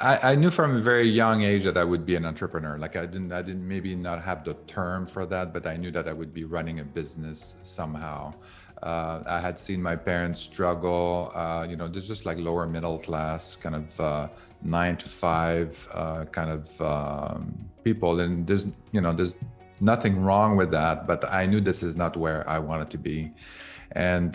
I knew from a very young age that I would be an entrepreneur. Like I didn't maybe not have the term for that, but I knew that I would be running a business somehow. I had seen my parents struggle. There's just like lower middle class kind of 9 to 5 kind of people, and there's nothing wrong with that. But I knew this is not where I wanted to be, and.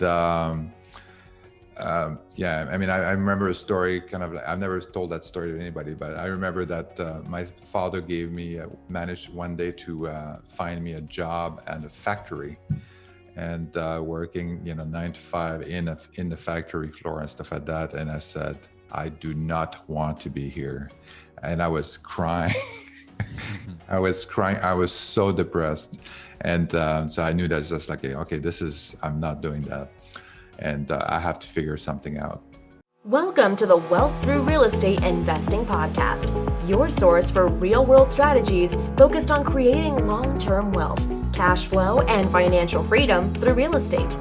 Yeah, I mean, I remember a story kind of, I've never told that story to anybody, but I remember that my father managed one day to find me a job at a factory and working, 9 to 5 in the factory floor and stuff like that. And I said, I do not want to be here. And I was crying. I was crying. I was so depressed. And so I knew that's just like, okay, I'm not doing that. And I have to figure something out. Welcome to the Wealth Through Real Estate Investing Podcast, your source for real-world strategies focused on creating long-term wealth, cash flow, and financial freedom through real estate.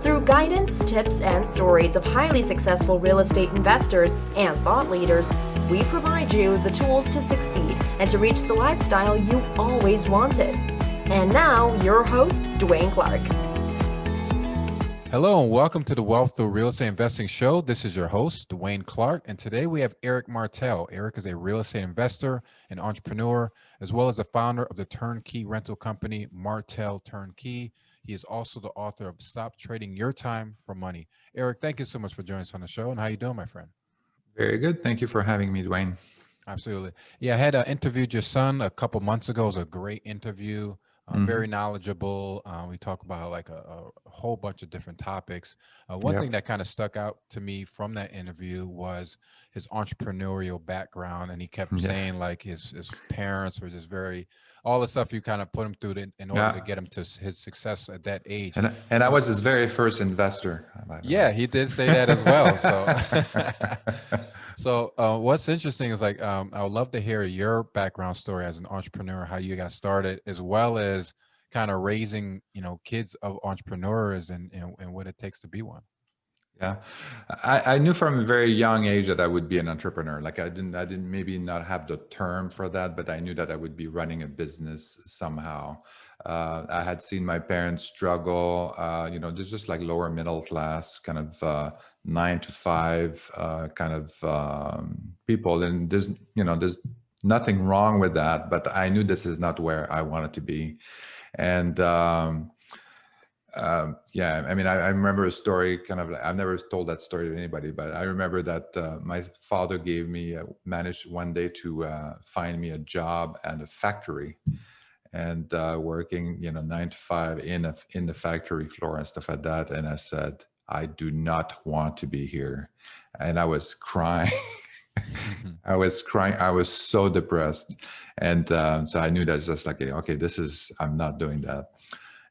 Through guidance, tips, and stories of highly successful real estate investors and thought leaders, we provide you the tools to succeed and to reach the lifestyle you always wanted. And now, your host, Dwaine Clarke. Hello and welcome to the Wealth Through Real Estate Investing Show. This is your host, Dwaine Clarke, and today we have Eric Martel. Eric is a real estate investor and entrepreneur, as well as the founder of the turnkey rental company, MartelTurnkey. He is also the author of Stop Trading Your Time for Money. Eric, thank you so much for joining us on the show, and how you doing, my friend? Very good. Thank you for having me, Dwaine. Absolutely. Yeah, I had interviewed your son a couple months ago. It was a great interview. Very knowledgeable. We talk about like a whole bunch of different topics. One thing that kind of stuck out to me from that interview was his entrepreneurial background. And he kept saying like his parents were just all the stuff you kind of put him through in order to get him to his success at that age. And I was his very first investor. Yeah, he did say that as well. So, what's interesting is like, I would love to hear your background story as an entrepreneur, how you got started, as well as kind of raising, kids of entrepreneurs and what it takes to be one. Yeah, I knew from a very young age that I would be an entrepreneur. Like I didn't maybe not have the term for that, but I knew that I would be running a business somehow. I had seen my parents struggle. There's just like lower middle class kind of 9 to 5 kind of people, and there's nothing wrong with that. But I knew this is not where I wanted to be, and. Yeah, I mean, I remember a story kind of, I've never told that story to anybody, but I remember that my father managed one day to find me a job at a factory and working, 9 to 5 in the factory floor and stuff like that. And I said, I do not want to be here. And I was crying. I was crying. I was so depressed. And so I knew that's just like, okay, I'm not doing that.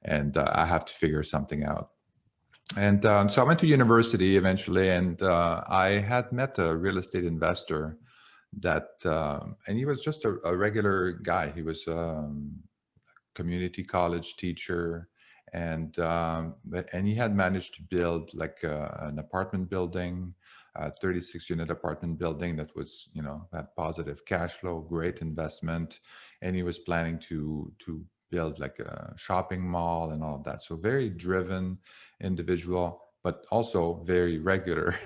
And I have to figure something out. And so I went to university eventually, and I had met a real estate investor and he was just a regular guy. He was a community college teacher, and he had managed to build like an apartment building, a 36-unit apartment building that was, had positive cash flow, great investment, and he was planning to build like a shopping mall and all of that. So very driven individual, but also very regular,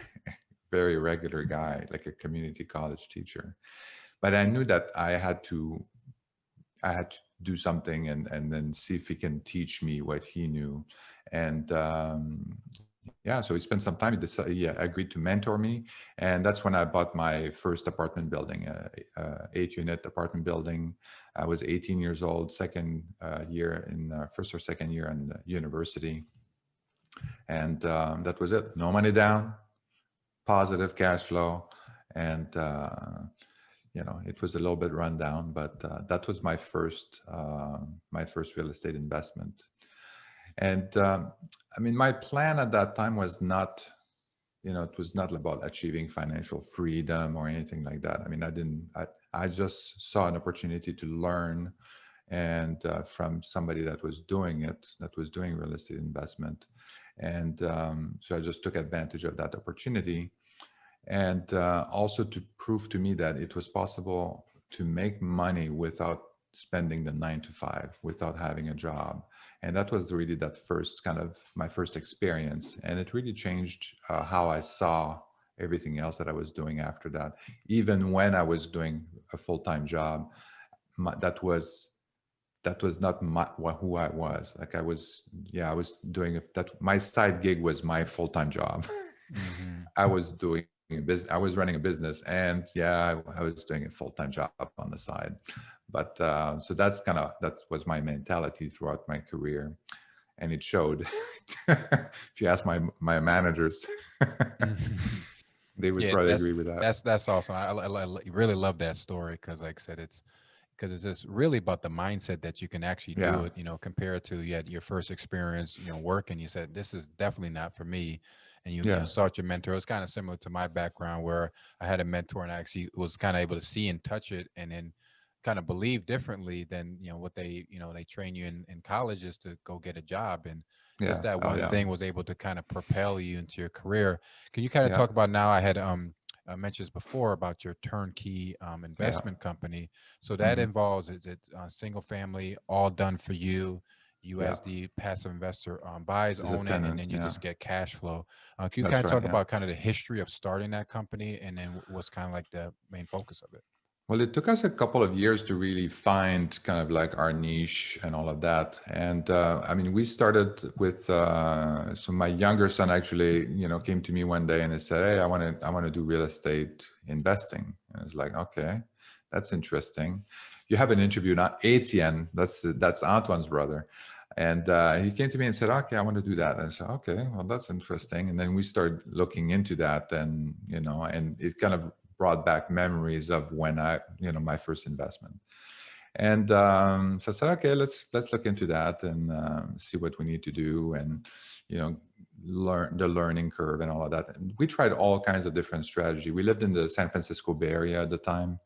very regular guy, like a community college teacher. But I knew that I had to do something and then see if he can teach me what he knew. And so he spent some time. He agreed to mentor me, and that's when I bought my first apartment building, 8-unit apartment building. I was 18 years old, first or second year in university, and that was it. No money down, positive cash flow, and it was a little bit run down, but that was my first real estate investment. And I mean, my plan at that time was not, it was not about achieving financial freedom or anything like that. I mean, I just saw an opportunity to learn and from somebody that was doing real estate investment. And so I just took advantage of that opportunity. and also to prove to me that it was possible to make money without spending the 9 to 5, without having a job. And that was really that first kind of my first experience, and it really changed how I saw everything else that I was doing after that. Even when I was doing a full-time job, that was not who I was. Like I was doing that. My side gig was my full-time job. Mm-hmm. I was doing a business. I was running a business, and I was doing a full-time job on the side. But so that was my mentality throughout my career, and it showed. If you ask my managers, they would Yeah, probably agree with that. that's awesome. I really love that story because, like I said, it's because it's just really about the mindset that you can actually do Yeah, it. Compared to you had your first experience, working. You said this is definitely not for me, and you yeah, sought your mentor. It's kind of similar to my background where I had a mentor and I actually was kind of able to see and touch it, and then kind of believe differently than what they train you in colleges to go get a job, and just yeah. that Oh, one yeah, thing was able to kind of propel you into your career. Can you kind of yeah, talk about now? I had mentioned before about your turnkey yeah. investment company. So that Hmm. involves is it single family, all done for you. You Yeah. as the passive investor buys, As a own it, and tenant, then you yeah. just get cash flow. Can you kind That's of right. talk Yeah. about kind of the history of starting that company, and then what's kind of like the main focus of it? Well, it took us a couple of years to really find kind of like our niche and all of that. And I mean, we started with so my younger son actually, came to me one day and he said, "Hey, I want to do real estate investing." And I was like, "Okay, that's interesting." You have an interview, not Etienne. That's Antoine's brother. And he came to me and said, "Okay, I want to do that." And I said, "Okay, well, that's interesting." And then we started looking into that, and and it kind of brought back memories of when my first investment. And so I said, okay, let's look into that and see what we need to do, and you know, learn the learning curve and all of that. And we tried all kinds of different strategy. We lived in the San Francisco Bay Area at the time,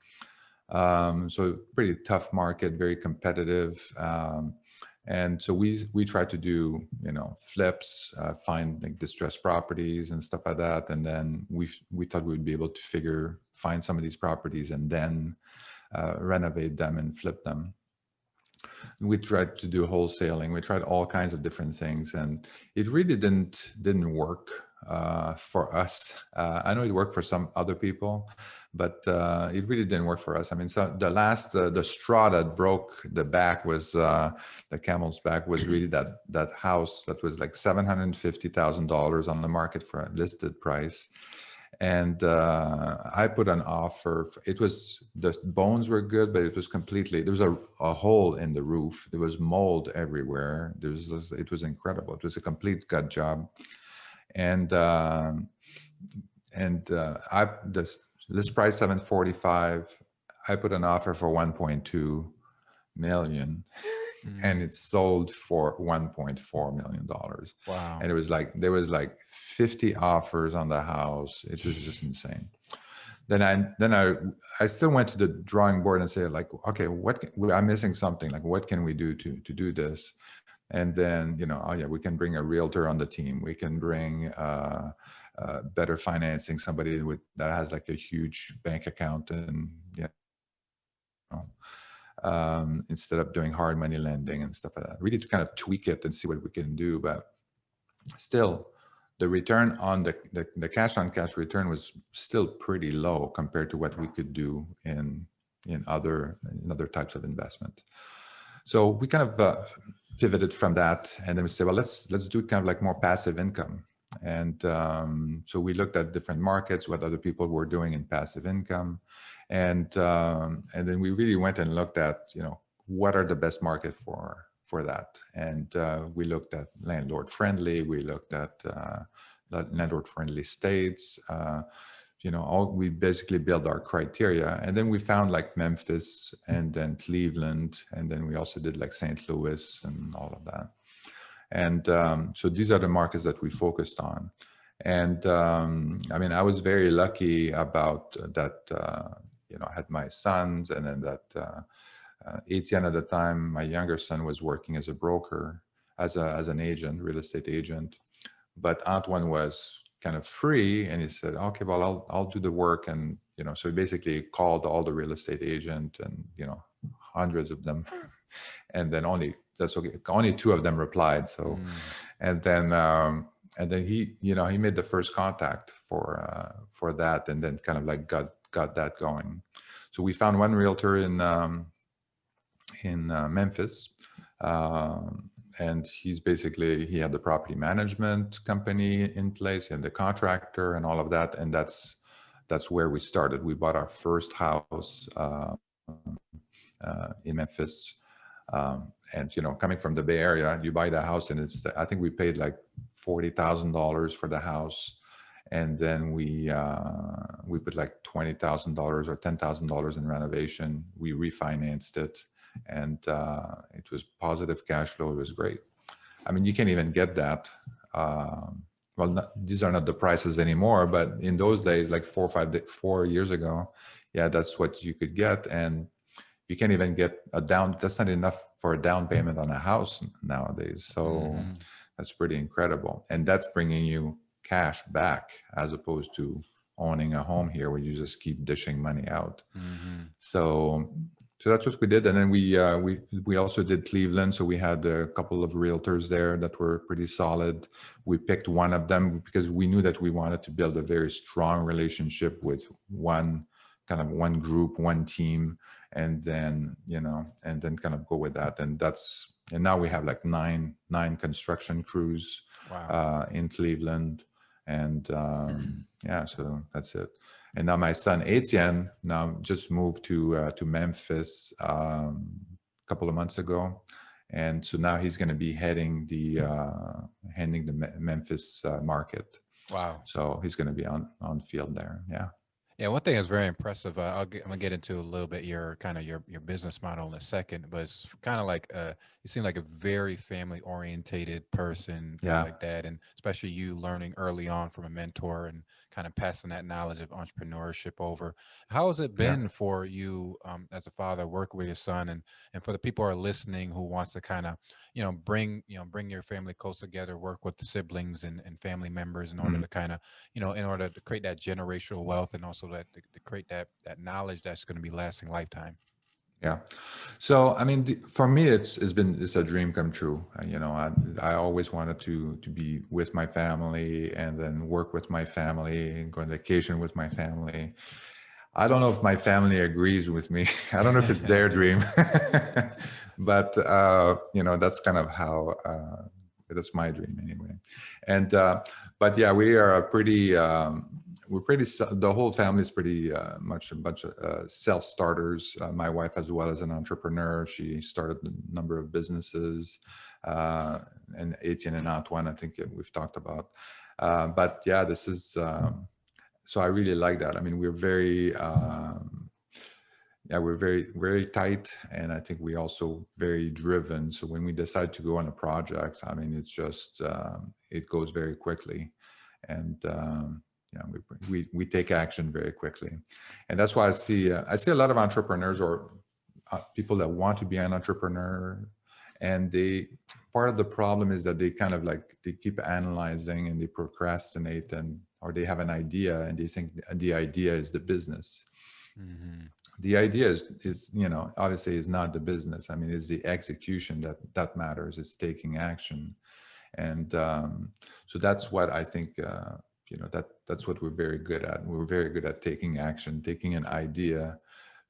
so pretty tough market, very competitive. And so we tried to do flips, find like distressed properties and stuff like that, and then we thought we'd be able to find some of these properties and then renovate them and flip them. We tried to do wholesaling. We tried all kinds of different things, and it really didn't work for us. I know it worked for some other people, but it really didn't work for us. I mean, so the straw that broke the camel's back was really that house that was like $750,000 on the market for a listed price. And I put an offer. The bones were good, but it was there was a hole in the roof. There was mold everywhere. It was incredible. It was a complete gut job. And this price 745. I put an offer for 1.2 million, and Mm, it sold for $1.4 million. wow. And there was like 50 offers on the house. It was just insane. Then I still went to the drawing board and said, like, okay, I'm missing something. Like, what can we do to do this? And then oh yeah, we can bring a realtor on the team. We can bring better financing, somebody that has like a huge bank account, and instead of doing hard money lending and stuff like that. Really to kind of tweak it and see what we can do. But still, the return on the cash on cash return was still pretty low compared to what we could do in other types of investment. So we kind of pivoted from that, and then we said, well, let's do kind of like more passive income. And so we looked at different markets, what other people were doing in passive income, and then we really went and looked at what are the best market for that. And we looked at landlord friendly. We looked at landlord friendly states. We basically built our criteria, and then we found like Memphis and then Cleveland, and then we also did like St. Louis and all of that. And so these are the markets that we focused on. And I mean, I was very lucky about that. I had my sons, and then that Etienne at the time, my younger son, was working as a broker, as an agent, real estate agent. But Antoine was kind of free, and he said, okay, well, I'll do the work. And so he basically called all the real estate agent, and hundreds of them, and then only 2 of them replied. So and then he made the first contact for that, and then kind of like got that going. So we found one realtor in Memphis, and he had the property management company in place, and the contractor and all of that, and that's where we started. We bought our first house in Memphis, and coming from the Bay Area, you buy the house, and I think we paid like $40,000 for the house, and then we put like $20,000 or $10,000 in renovation. We refinanced it, and it was positive cash flow. It was great. I mean, you can't even get that. These are not the prices anymore, but in those days, like 4 years ago, yeah, that's what you could get. And you can't even get that's not enough for a down payment on a house nowadays. So that's pretty incredible. And that's bringing you cash back, as opposed to owning a home here where you just keep dishing money out. So that's what we did. And then we also did Cleveland. So we had a couple of realtors there that were pretty solid. We picked one of them because we knew that we wanted to build a very strong relationship with one group, one team, and then kind of go with that. And now we have like nine construction crews. Wow. In Cleveland. And so that's it. And now my son Etienne now just moved to Memphis a couple of months ago, and so now he's going to be heading the Memphis market. Wow! So he's going to be on field there. Yeah. Yeah, one thing that's very impressive. I'm gonna get into a little bit your business model in a second, but it's kind of like you seem like a very family orientated person, things Yeah. like that, and especially you learning early on from a mentor and kind of passing that knowledge of entrepreneurship over. How has it been for you as a father working with your son, and for the people who are listening who wants to kind of bring your family close together, work with the siblings and family members in order to kind of in order to create that generational wealth, and also to create that knowledge that's going to be lasting lifetime. Yeah. So, I mean, for me, it's a dream come true. I always wanted to be with my family, and then work with my family, and go on vacation with my family. I don't know if my family agrees with me. I don't know if it's their dream, but that's kind of how that's my dream anyway. And but yeah, we are the whole family is pretty much a bunch of self-starters. My wife, as well as an entrepreneur, she started a number of businesses, and Etienne and Antoine, I think we've talked about. But yeah, this is, so I really like that. I mean, we're very, we're very, very tight, and I think we also very driven. So when we decide to go on a project, I mean, it's just, it goes very quickly. And we take action very quickly. And that's why I see a lot of entrepreneurs, or people that want to be an entrepreneur, and part of the problem is that they kind of like, they keep analyzing and they procrastinate, or they have an idea and they think the idea is the business. The idea is obviously is not the business. I mean, it's the execution that matters. It's taking action. And so that's what I think, that's what we're very good at. We're very good at taking action, taking an idea,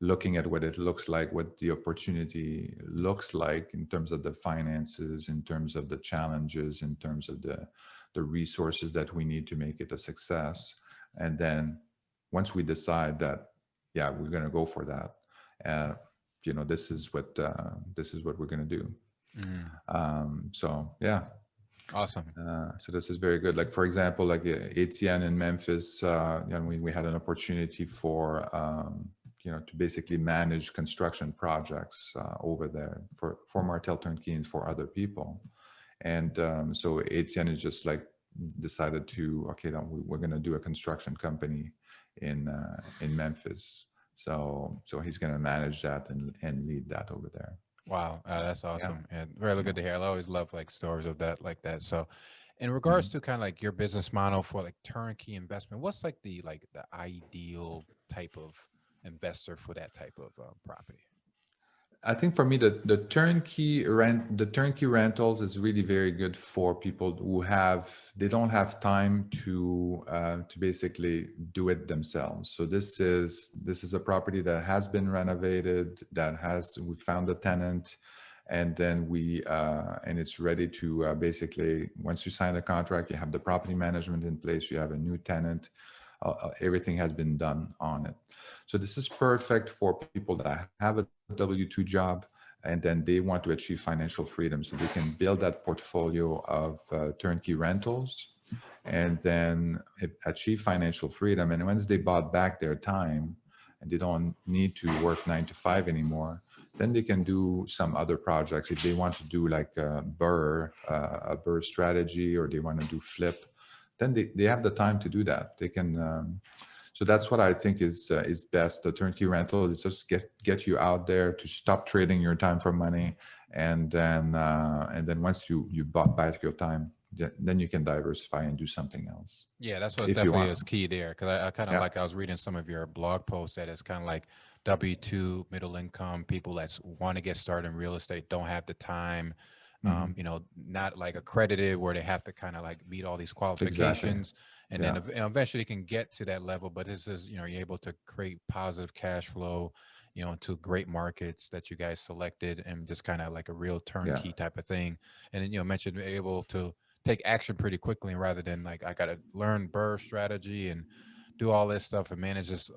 looking at what it looks like, what the opportunity looks like in terms of the finances, in terms of the challenges, in terms of the resources that we need to make it a success. And then once we decide that, yeah, we're going to go for that, this is what we're going to do. So yeah. Awesome. So this is very good. Like, for example, like Etienne in Memphis, we had an opportunity for, to basically manage construction projects over there for MartelTurnkey and for other people. And so Etienne is just like decided to, okay, we're going to do a construction company in Memphis. So he's going to manage that and lead that over there. Wow, that's awesome, and really good to hear. I always love like stories of that, like that. So, In regards to kind of like your business model for like turnkey investment, what's like the ideal type of investor for that type of property? I think for me, the turnkey rentals is really very good for people who they don't have time to basically do it themselves. So this is a property that has been renovated, we found a tenant, and then and it's ready to basically, once you sign the contract, you have the property management in place, you have a new tenant, everything has been done on it. So this is perfect for people that have a W-2 job and then they want to achieve financial freedom. So they can build that portfolio of turnkey rentals and then achieve financial freedom. And once they bought back their time and they don't need to work 9 to 5 anymore, then they can do some other projects. If they want to do like a BRRRR strategy, or they want to do flip, then they have the time to do that. They can, so that's what I think is best. The turnkey rental is just get you out there to stop trading your time for money, and then once you bought back your time, then you can diversify and do something else. Yeah, that's what definitely is key there. Because I kind of like, I was reading some of your blog posts that it's kind of like W-2 middle income people that want to get started in real estate don't have the time. Not like accredited where they have to kind of like meet all these qualifications. Exactly. And then eventually can get to that level. But this is, you're able to create positive cash flow, to great markets that you guys selected, and just kind of like a real turnkey type of thing. And then, mentioned able to take action pretty quickly, rather than like, I got to learn BRRRR strategy and do all this stuff and manage this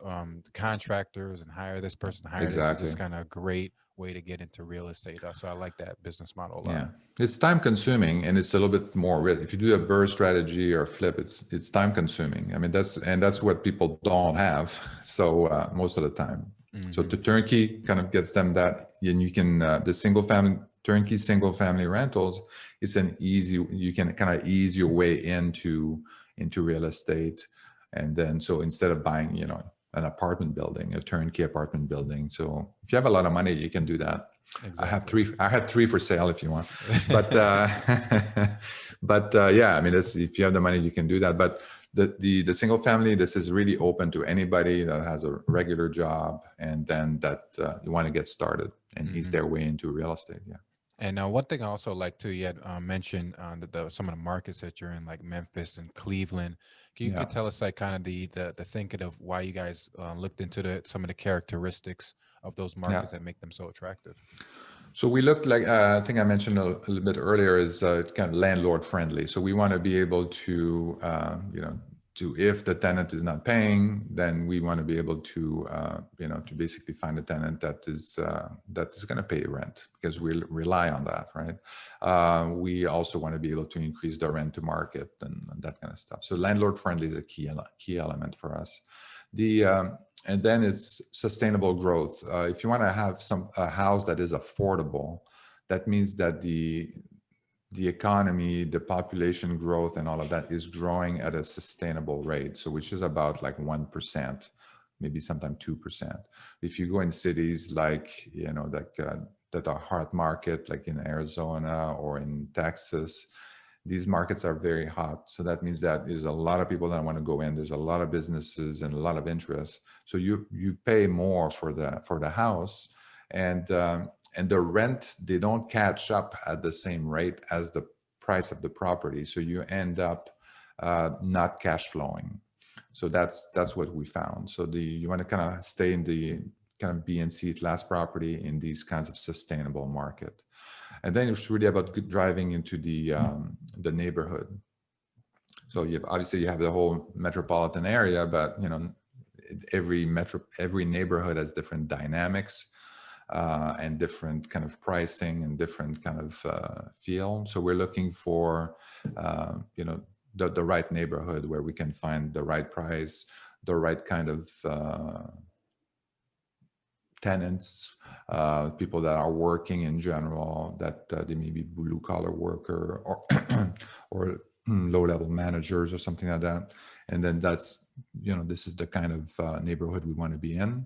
contractors and hire this person, this. It's just kind of a great way to get into real estate. So I like that business model a lot. Yeah, it's time consuming and it's a little bit more risk. If you do a BRRRR strategy or flip, it's time consuming. I mean, that's what people don't have. So most of the time. So the turnkey kind of gets them that, and you can, the turnkey single family rentals, it's you can kind of ease your way into real estate. And then, so instead of buying, an apartment building, a turnkey apartment building. So if you have a lot of money, you can do that. Exactly. I had three for sale if you want, but, yeah, I mean, if you have the money, you can do that. But the single family, this is really open to anybody that has a regular job and then that you want to get started and ease their way into real estate. Yeah. And one thing I also like to, you had mentioned some of the markets that you're in, like Memphis and Cleveland. Can you tell us like kind of the thinking of why you guys looked into some of the characteristics of those markets that make them so attractive? So we looked like, I think I mentioned a little bit earlier, is kind of landlord friendly. So we want to be able to, if the tenant is not paying, then we want to be able to, to basically find a tenant that is going to pay rent, because we rely on that, right? We also want to be able to increase the rent to market and that kind of stuff. So landlord friendly is a key element for us. And then it's sustainable growth. If you want to have a house that is affordable, that means that the economy, the population growth and all of that is growing at a sustainable rate. So which is about like 1%, maybe sometimes 2%. If you go in cities like, that are hard market, like in Arizona or in Texas, these markets are very hot. So that means that there's a lot of people that want to go in. There's a lot of businesses and a lot of interest. So you pay more for the house, and the rent, they don't catch up at the same rate as the price of the property. So you end up not cash flowing. So that's what we found. So you want to kind of stay in the kind of B and C class property in these kinds of sustainable market. And then it's really about driving into the neighborhood. So you have the whole metropolitan area, but every neighborhood has different dynamics and different kind of pricing and different kind of feel. So we're looking for the right neighborhood where we can find the right price, the right kind of tenants, people that are working in general, that they may be blue collar worker or low-level managers or something like that. And then that's, this is the kind of neighborhood we want to be in.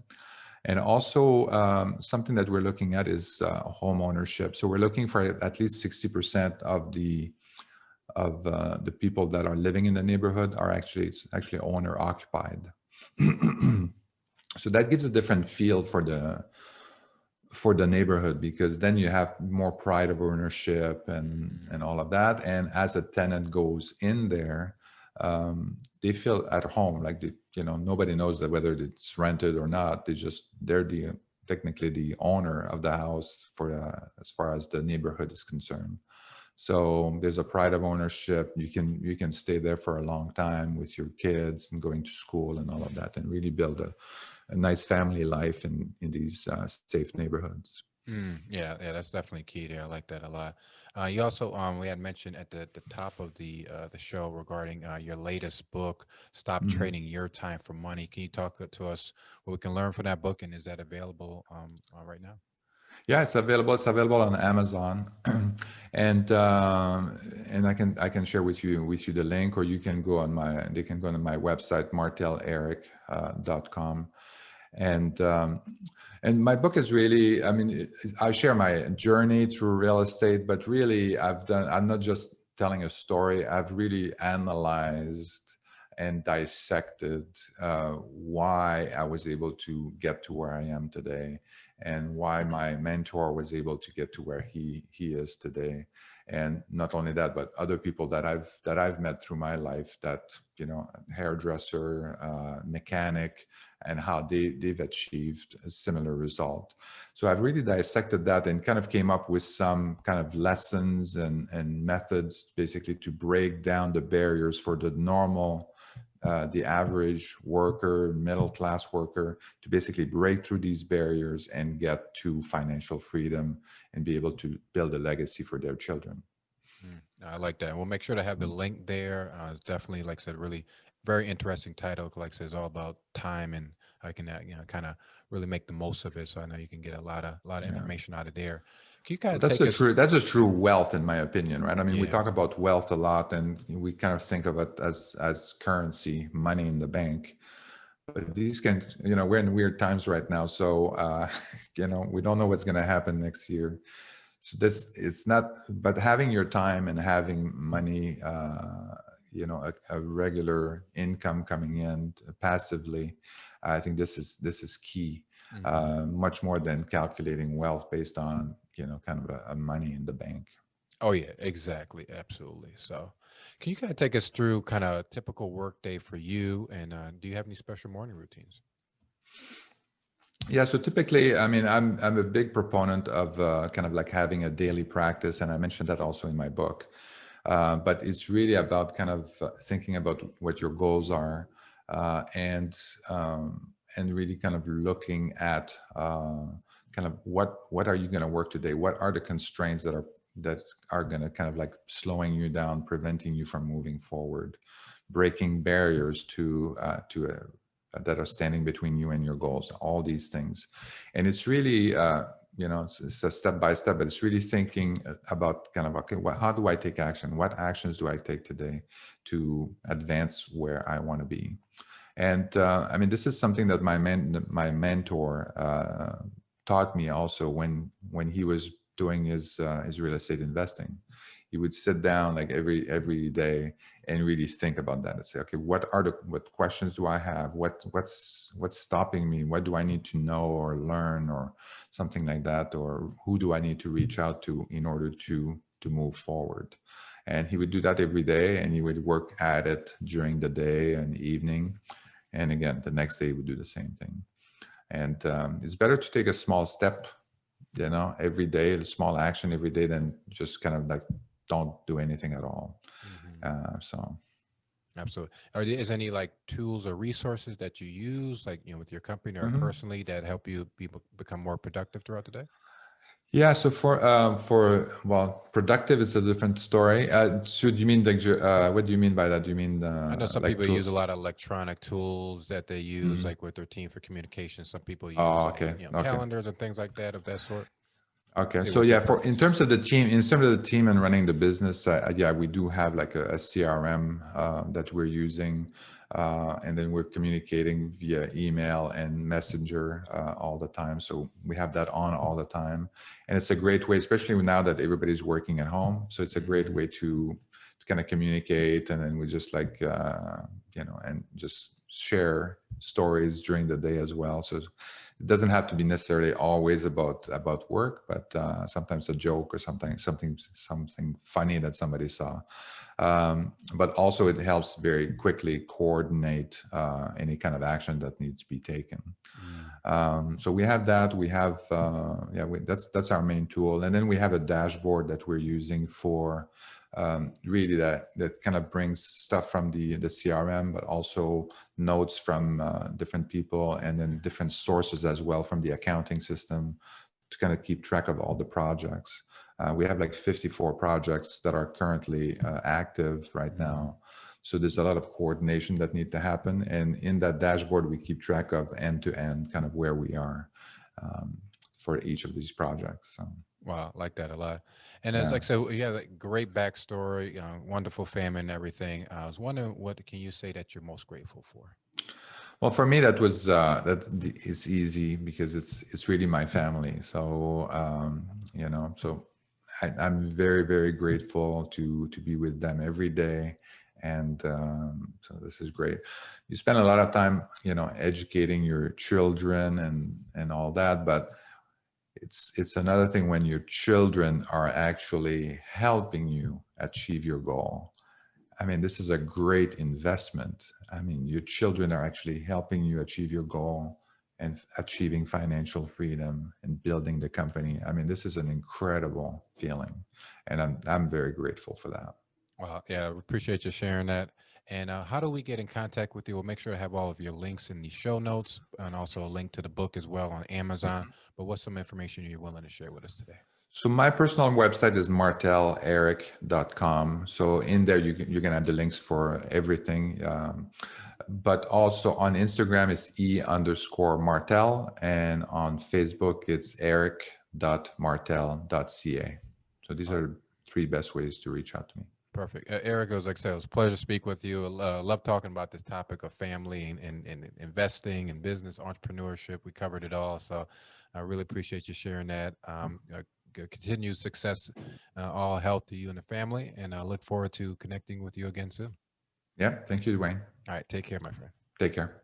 And also something that we're looking at is home ownership. So we're looking for at least 60% of the the people that are living in the neighborhood are it's actually owner occupied. So that gives a different feel for the neighborhood, because then you have more pride of ownership and all of that. And as a tenant goes in there, they feel at home, like nobody knows that whether it's rented or not. They're technically the owner of the house as far as the neighborhood is concerned. So there's a pride of ownership. You can stay there for a long time with your kids and going to school and all of that, and really build a nice family life in these safe neighborhoods. Yeah, that's definitely key there. I like that a lot. You also, we had mentioned at the top of the show regarding your latest book, "Stop Mhm. Trading Your Time for Money." Can you talk to us what we can learn from that book, and is that available right now? Yeah, it's available. It's available on Amazon, and I can share with you the link, or you can go on they can go on my website, MartelEric.com. And my book is really, I mean, I share my journey through real estate, but really I'm not just telling a story. I've really analyzed and dissected why I was able to get to where I am today, and why my mentor was able to get to where he is today. And not only that, but other people that I've met through my life, that hairdresser, mechanic, and how they've achieved a similar result. So I've really dissected that and kind of came up with some kind of lessons and methods, basically, to break down the barriers for the normal, the average worker, middle class worker, to basically break through these barriers and get to financial freedom and be able to build a legacy for their children. I like that. We'll make sure to have the link there. It's definitely, like I said, really very interesting title. Like I said, it's all about time, and I can kind of really make the most of it. So I know you can get a lot of Yeah. information out of there. Can you kind Well, of that's take us? that's a true wealth, in my opinion, right? I mean, we Yeah. talk about wealth a lot, and we kind of think of it as currency, money in the bank. But these we're in weird times right now, so we don't know what's going to happen next year. So it's not, but having your time and having money, a regular income coming in passively, I think this is key, much more than calculating wealth based on kind of a money in the bank. Oh yeah, exactly, absolutely. So, can you kind of take us through kind of a typical work day for you, and do you have any special morning routines? Yeah, so typically, I mean, I'm a big proponent of kind of like having a daily practice, and I mentioned that also in my book. But it's really about kind of thinking about what your goals are, and really kind of looking at kind of what are you going to work today? What are the constraints that are going to kind of like slowing you down, preventing you from moving forward, breaking barriers that are standing between you and your goals, all these things. And it's really, it's a step by step, but it's really thinking about kind of, okay, how do I take action? What actions do I take today to advance where I want to be? And I mean, this is something that my mentor taught me also when he was doing his real estate investing. He would sit down like every day and really think about that and say, okay, what questions do I have? What's stopping me? What do I need to know or learn or something like that? Or who do I need to reach out to in order to move forward? And he would do that every day, and he would work at it during the day and evening. And again, the next day he would do the same thing. And it's better to take a small step, every day, a small action every day, than just kind of like don't do anything at all. So Absolutely. Is any like tools or resources that you use, like with your company or mhm. personally, that help you become more productive throughout the day? Yeah, so productive is a different story. So do you mean like what do you mean by that? Do you mean I know some like people to? use a lot of electronic tools that they use, like with their team for communication. Some people use Oh, like okay, okay. calendars and things like that of that sort. Okay. See So what yeah, your for in preference terms of the team, and running the business, yeah, we do have like a CRM that we're using, and then we're communicating via email and messenger all the time. So we have that on all the time, and it's a great way, especially now that everybody's working at home. So it's a great way to kind of communicate, and then we just like and just share stories during the day as well. So it doesn't have to be necessarily always about work, but sometimes a joke or something funny that somebody saw. But also it helps very quickly coordinate any kind of action that needs to be taken. So we have that. We have that's our main tool, and then we have a dashboard that we're using for really that kind of brings stuff from the CRM, but also notes from different people, and then different sources as well from the accounting system to kind of keep track of all the projects. We have like 54 projects that are currently active right now. So there's a lot of coordination that need to happen. And in that dashboard, we keep track of end to end kind of where we are for each of these projects. So. Wow, I like that a lot. And as like so, you have a great backstory, wonderful family and everything. I was wondering, what can you say that you're most grateful for? Well, for me, that was it's easy because it's really my family. So so I'm very, very grateful to be with them every day, and so this is great. You spend a lot of time, educating your children and all that, but it's another thing when your children are actually helping you achieve your goal. I mean, this is a great investment. I mean, your children are actually helping you achieve your goal and achieving financial freedom and building the company. I mean, this is an incredible feeling, and I'm very grateful for that. Well, yeah, we appreciate you sharing that. And how do we get in contact with you? We'll make sure to have all of your links in the show notes, and also a link to the book as well on Amazon. But what's some information you're willing to share with us today? So my personal website is marteleric.com. So in there, you're going to have the links for everything. But also on Instagram, it's E_Martel. And on Facebook, it's eric.martel.ca. So these are the three best ways to reach out to me. Perfect. Eric, it was like I said, it was a pleasure to speak with you. Love talking about this topic of family and investing and business entrepreneurship. We covered it all. So I really appreciate you sharing that. Continued success, all health to you and the family. And I look forward to connecting with you again soon. Yeah. Thank you, Dwaine. All right. Take care, my friend. Take care.